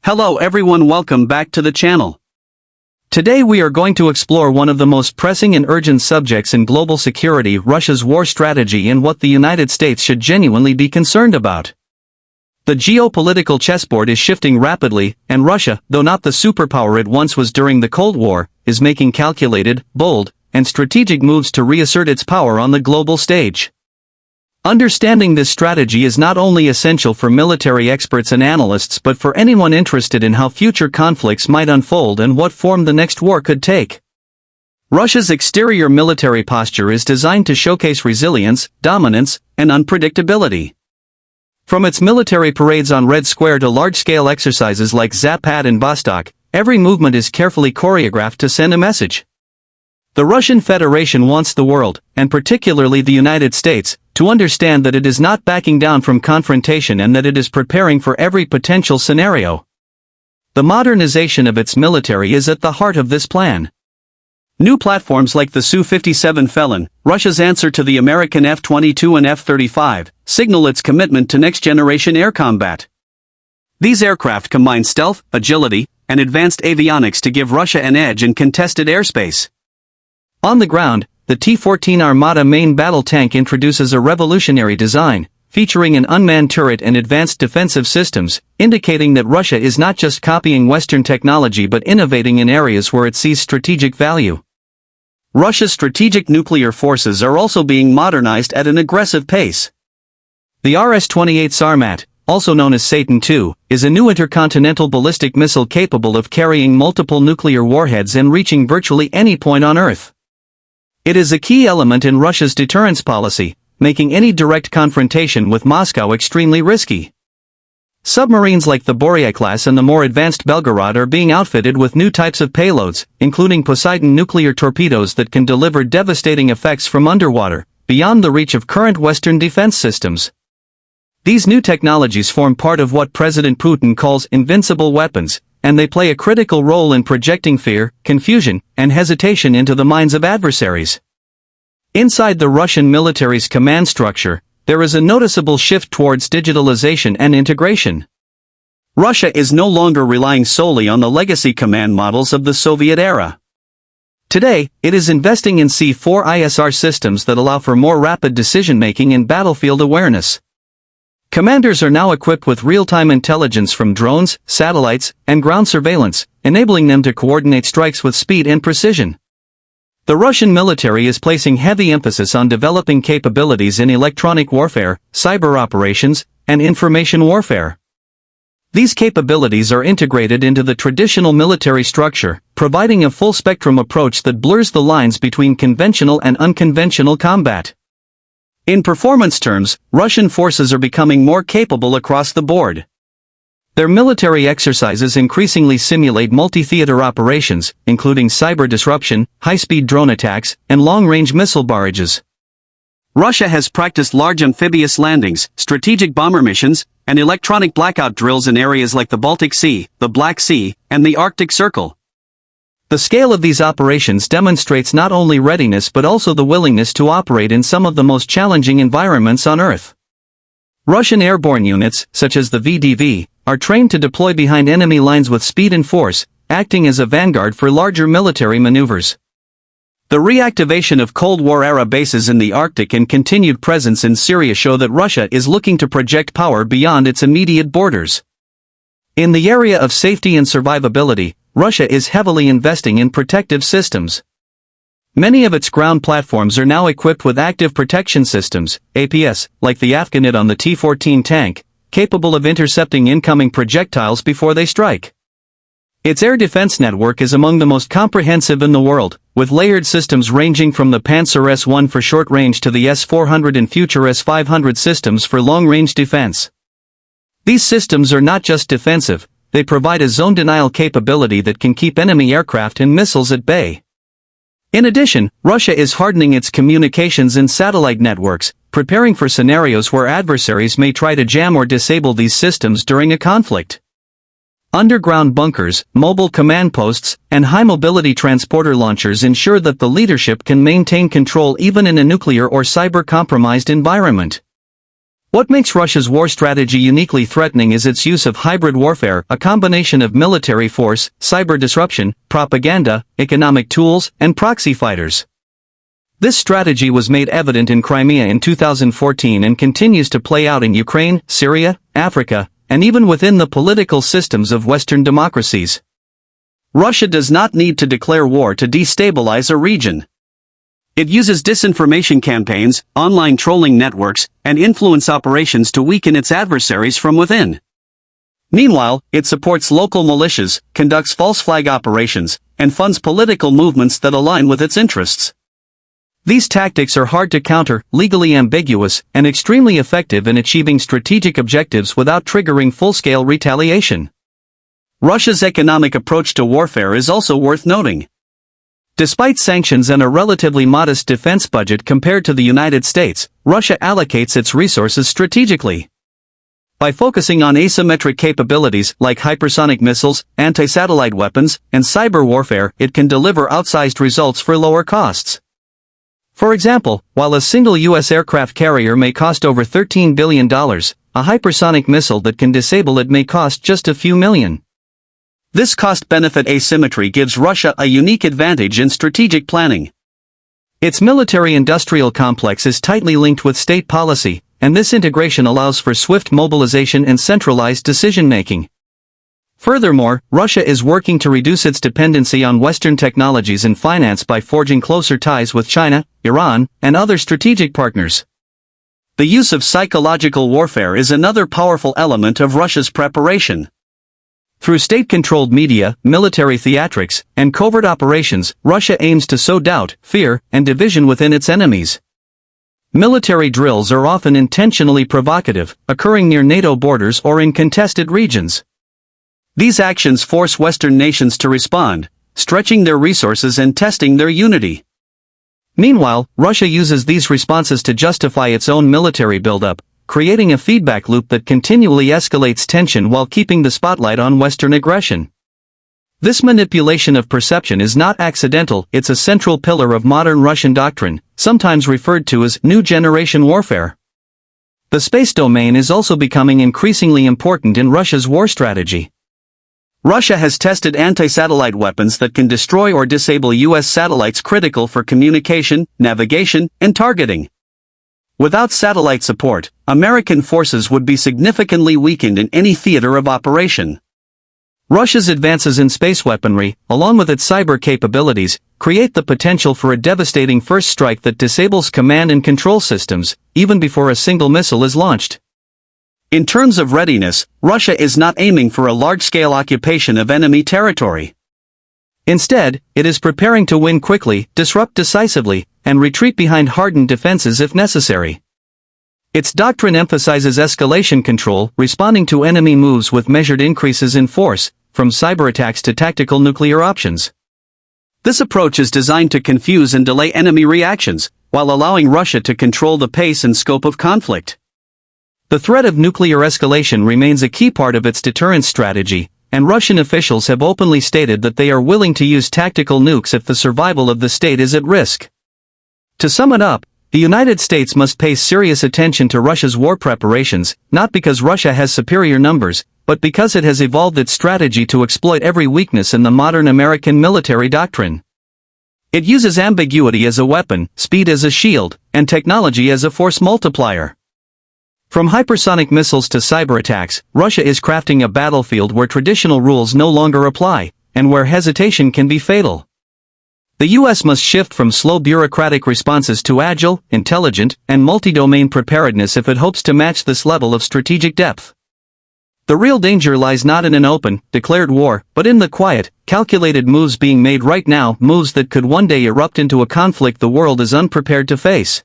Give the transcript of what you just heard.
Hello everyone, welcome back to the channel. Today we are going to explore one of the most pressing and urgent subjects in global security, Russia's war strategy, and what the United States should genuinely be concerned about. The geopolitical chessboard is shifting rapidly, and Russia, though not the superpower it once was during the Cold War, is making calculated, bold, and strategic moves to reassert its power on the global stage. Understanding this strategy is not only essential for military experts and analysts but for anyone interested in how future conflicts might unfold and what form the next war could take. Russia's exterior military posture is designed to showcase resilience, dominance, and unpredictability. From its military parades on Red Square to large-scale exercises like Zapad and Vostok, every movement is carefully choreographed to send a message. The Russian Federation wants the world, and particularly the United States, to understand that it is not backing down from confrontation and that it is preparing for every potential scenario. The modernization of its military is at the heart of this plan. New platforms like the Su-57 Felon, Russia's answer to the American F-22 and F-35, signal its commitment to next-generation air combat. These aircraft combine stealth, agility, and advanced avionics to give Russia an edge in contested airspace. On the ground, the T-14 Armata main battle tank introduces a revolutionary design, featuring an unmanned turret and advanced defensive systems, indicating that Russia is not just copying Western technology but innovating in areas where it sees strategic value. Russia's strategic nuclear forces are also being modernized at an aggressive pace. The RS-28 Sarmat, also known as Satan II, is a new intercontinental ballistic missile capable of carrying multiple nuclear warheads and reaching virtually any point on Earth. It is a key element in Russia's deterrence policy, making any direct confrontation with Moscow extremely risky. Submarines like the Boria class and the more advanced Belgorod are being outfitted with new types of payloads, including Poseidon nuclear torpedoes that can deliver devastating effects from underwater, beyond the reach of current Western defense systems. These new technologies form part of what President Putin calls invincible weapons, and they play a critical role in projecting fear, confusion, and hesitation into the minds of adversaries. Inside the Russian military's command structure, there is a noticeable shift towards digitalization and integration. Russia is no longer relying solely on the legacy command models of the Soviet era. Today, it is investing in C4ISR systems that allow for more rapid decision-making and battlefield awareness. Commanders are now equipped with real-time intelligence from drones, satellites, and ground surveillance, enabling them to coordinate strikes with speed and precision. The Russian military is placing heavy emphasis on developing capabilities in electronic warfare, cyber operations, and information warfare. These capabilities are integrated into the traditional military structure, providing a full-spectrum approach that blurs the lines between conventional and unconventional combat. In performance terms, Russian forces are becoming more capable across the board. Their military exercises increasingly simulate multi-theater operations, including cyber disruption, high-speed drone attacks, and long-range missile barrages. Russia has practiced large amphibious landings, strategic bomber missions, and electronic blackout drills in areas like the Baltic Sea, the Black Sea, and the Arctic Circle. The scale of these operations demonstrates not only readiness but also the willingness to operate in some of the most challenging environments on Earth. Russian airborne units, such as the VDV, are trained to deploy behind enemy lines with speed and force, acting as a vanguard for larger military maneuvers. The reactivation of Cold War-era bases in the Arctic and continued presence in Syria show that Russia is looking to project power beyond its immediate borders. In the area of safety and survivability, Russia is heavily investing in protective systems. Many of its ground platforms are now equipped with active protection systems, APS, like the Afghanet on the T-14 tank, capable of intercepting incoming projectiles before they strike. Its air defense network is among the most comprehensive in the world, with layered systems ranging from the Panzer S-1 for short range to the S-400 and future S-500 systems for long-range defense. These systems are not just defensive, they provide a zone denial capability that can keep enemy aircraft and missiles at bay. In addition, Russia is hardening its communications and satellite networks, preparing for scenarios where adversaries may try to jam or disable these systems during a conflict. Underground bunkers, mobile command posts, and high-mobility transporter launchers ensure that the leadership can maintain control even in a nuclear or cyber-compromised environment. What makes Russia's war strategy uniquely threatening is its use of hybrid warfare, a combination of military force, cyber disruption, propaganda, economic tools, and proxy fighters. This strategy was made evident in Crimea in 2014 and continues to play out in Ukraine, Syria, Africa, and even within the political systems of Western democracies. Russia does not need to declare war to destabilize a region. It uses disinformation campaigns, online trolling networks, and influence operations to weaken its adversaries from within. Meanwhile, it supports local militias, conducts false flag operations, and funds political movements that align with its interests. These tactics are hard to counter, legally ambiguous, and extremely effective in achieving strategic objectives without triggering full-scale retaliation. Russia's economic approach to warfare is also worth noting. Despite sanctions and a relatively modest defense budget compared to the United States, Russia allocates its resources strategically. By focusing on asymmetric capabilities like hypersonic missiles, anti-satellite weapons, and cyber warfare, it can deliver outsized results for lower costs. For example, while a single U.S. aircraft carrier may cost over $13 billion, a hypersonic missile that can disable it may cost just a few million. This cost-benefit asymmetry gives Russia a unique advantage in strategic planning. Its military-industrial complex is tightly linked with state policy, and this integration allows for swift mobilization and centralized decision-making. Furthermore, Russia is working to reduce its dependency on Western technologies and finance by forging closer ties with China, Iran, and other strategic partners. The use of psychological warfare is another powerful element of Russia's preparation. Through state-controlled media, military theatrics, and covert operations, Russia aims to sow doubt, fear, and division within its enemies. Military drills are often intentionally provocative, occurring near NATO borders or in contested regions. These actions force Western nations to respond, stretching their resources and testing their unity. Meanwhile, Russia uses these responses to justify its own military buildup, creating a feedback loop that continually escalates tension while keeping the spotlight on Western aggression. This manipulation of perception is not accidental, it's a central pillar of modern Russian doctrine, sometimes referred to as New Generation Warfare. The space domain is also becoming increasingly important in Russia's war strategy. Russia has tested anti-satellite weapons that can destroy or disable U.S. satellites critical for communication, navigation, and targeting. Without satellite support, American forces would be significantly weakened in any theater of operation. Russia's advances in space weaponry, along with its cyber capabilities, create the potential for a devastating first strike that disables command and control systems, even before a single missile is launched. In terms of readiness, Russia is not aiming for a large-scale occupation of enemy territory. Instead, it is preparing to win quickly, disrupt decisively, and retreat behind hardened defenses if necessary. Its doctrine emphasizes escalation control, responding to enemy moves with measured increases in force, from cyber attacks to tactical nuclear options. This approach is designed to confuse and delay enemy reactions, while allowing Russia to control the pace and scope of conflict. The threat of nuclear escalation remains a key part of its deterrence strategy, and Russian officials have openly stated that they are willing to use tactical nukes if the survival of the state is at risk. To sum it up, the United States must pay serious attention to Russia's war preparations, not because Russia has superior numbers, but because it has evolved its strategy to exploit every weakness in the modern American military doctrine. It uses ambiguity as a weapon, speed as a shield, and technology as a force multiplier. From hypersonic missiles to cyber attacks, Russia is crafting a battlefield where traditional rules no longer apply, and where hesitation can be fatal. The U.S. must shift from slow bureaucratic responses to agile, intelligent, and multi-domain preparedness if it hopes to match this level of strategic depth. The real danger lies not in an open, declared war, but in the quiet, calculated moves being made right now, moves that could one day erupt into a conflict the world is unprepared to face.